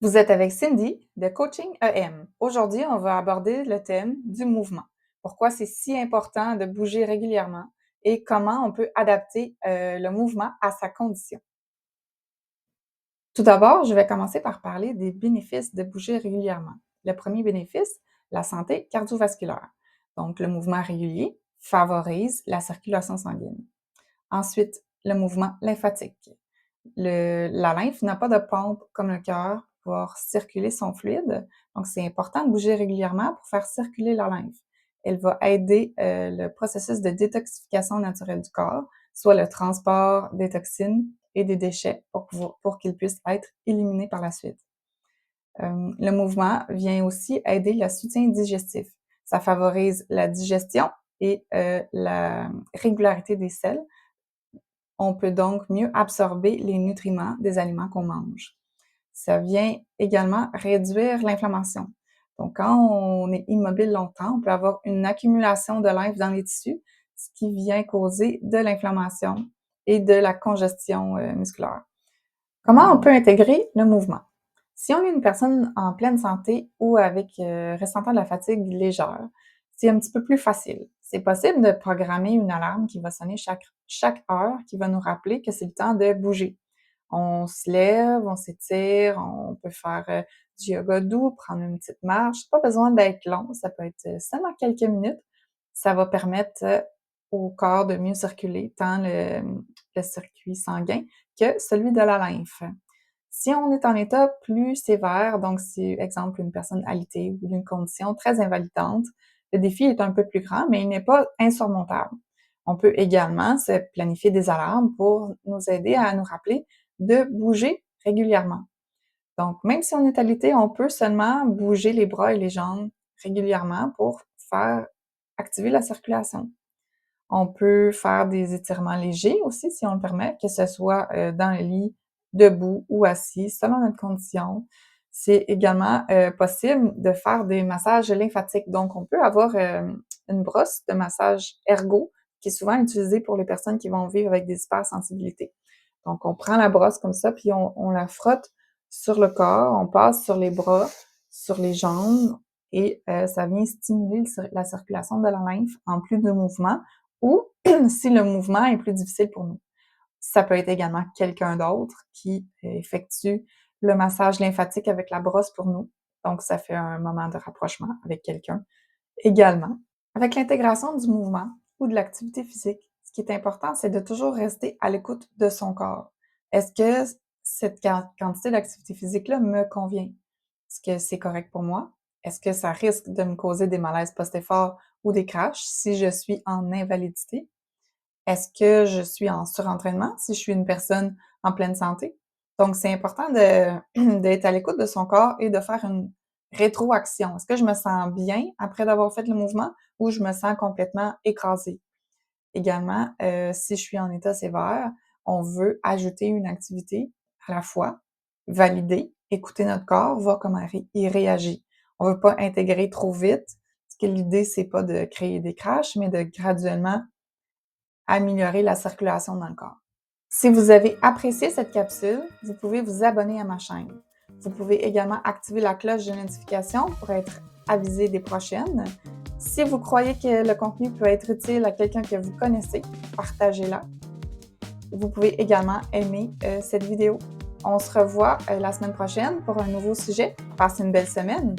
Vous êtes avec Cindy de Coaching EM. Aujourd'hui, on va aborder le thème du mouvement. Pourquoi c'est si important de bouger régulièrement et comment on peut adapter le mouvement à sa condition. Tout d'abord, je vais commencer par parler des bénéfices de bouger régulièrement. Le premier bénéfice, la santé cardiovasculaire. Donc, le mouvement régulier favorise la circulation sanguine. Ensuite, le mouvement lymphatique. La lymphe n'a pas de pompe comme le cœur pour pouvoir circuler son fluide. Donc, c'est important de bouger régulièrement pour faire circuler la lymphe. Elle va aider le processus de détoxification naturelle du corps, soit le transport des toxines et des déchets pour qu'ils puissent être éliminés par la suite. Le mouvement vient aussi aider le soutien digestif. Ça favorise la digestion et la régularité des selles. On peut donc mieux absorber les nutriments des aliments qu'on mange. Ça vient également réduire l'inflammation. Donc, quand on est immobile longtemps, on peut avoir une accumulation de lymphe dans les tissus, ce qui vient causer de l'inflammation et de la congestion musculaire. Comment on peut intégrer le mouvement? Si on est une personne en pleine santé ou avec ressentant de la fatigue légère, c'est un petit peu plus facile. C'est possible de programmer une alarme qui va sonner chaque heure, qui va nous rappeler que c'est le temps de bouger. On se lève, on s'étire, on peut faire du yoga doux, prendre une petite marche. Pas besoin d'être long, ça peut être seulement quelques minutes. Ça va permettre au corps de mieux circuler, tant le circuit sanguin que celui de la lymphe. Si on est en état plus sévère, donc si, exemple, une personne alitée ou d'une condition très invalidante, le défi est un peu plus grand, mais il n'est pas insurmontable. On peut également se planifier des alarmes pour nous aider à nous rappeler de bouger régulièrement. Donc, même si on est alité, on peut seulement bouger les bras et les jambes régulièrement pour faire activer la circulation. On peut faire des étirements légers aussi, si on le permet, que ce soit dans le lit, debout ou assis, selon notre condition. C'est également possible de faire des massages lymphatiques. Donc, on peut avoir une brosse de massage ergo qui est souvent utilisée pour les personnes qui vont vivre avec des hypersensibilités. Donc, on prend la brosse comme ça, puis on la frotte sur le corps, on passe sur les bras, sur les jambes, et ça vient stimuler la circulation de la lymphe en plus de mouvement, ou si le mouvement est plus difficile pour nous. Ça peut être également quelqu'un d'autre qui effectue le massage lymphatique avec la brosse pour nous. Donc, ça fait un moment de rapprochement avec quelqu'un également. Avec l'intégration du mouvement ou de l'activité physique, ce qui est important, c'est de toujours rester à l'écoute de son corps. Est-ce que cette quantité d'activité physique-là me convient? Est-ce que c'est correct pour moi? Est-ce que ça risque de me causer des malaises post-effort ou des crashs si je suis en invalidité? Est-ce que je suis en surentraînement si je suis une personne en pleine santé? Donc, c'est important d'être à l'écoute de son corps et de faire une rétroaction. Est-ce que je me sens bien après d'avoir fait le mouvement ou je me sens complètement écrasée? Également, si je suis en état sévère, on veut ajouter une activité à la fois, valider, écouter notre corps, voir comment il réagit. On veut pas intégrer trop vite, parce que l'idée, c'est pas de créer des crashs, mais de graduellement améliorer la circulation dans le corps. Si vous avez apprécié cette capsule, vous pouvez vous abonner à ma chaîne. Vous pouvez également activer la cloche de notification pour être avisé des prochaines. Si vous croyez que le contenu peut être utile à quelqu'un que vous connaissez, partagez-la. Vous pouvez également aimer cette vidéo. On se revoit la semaine prochaine pour un nouveau sujet. Passez une belle semaine!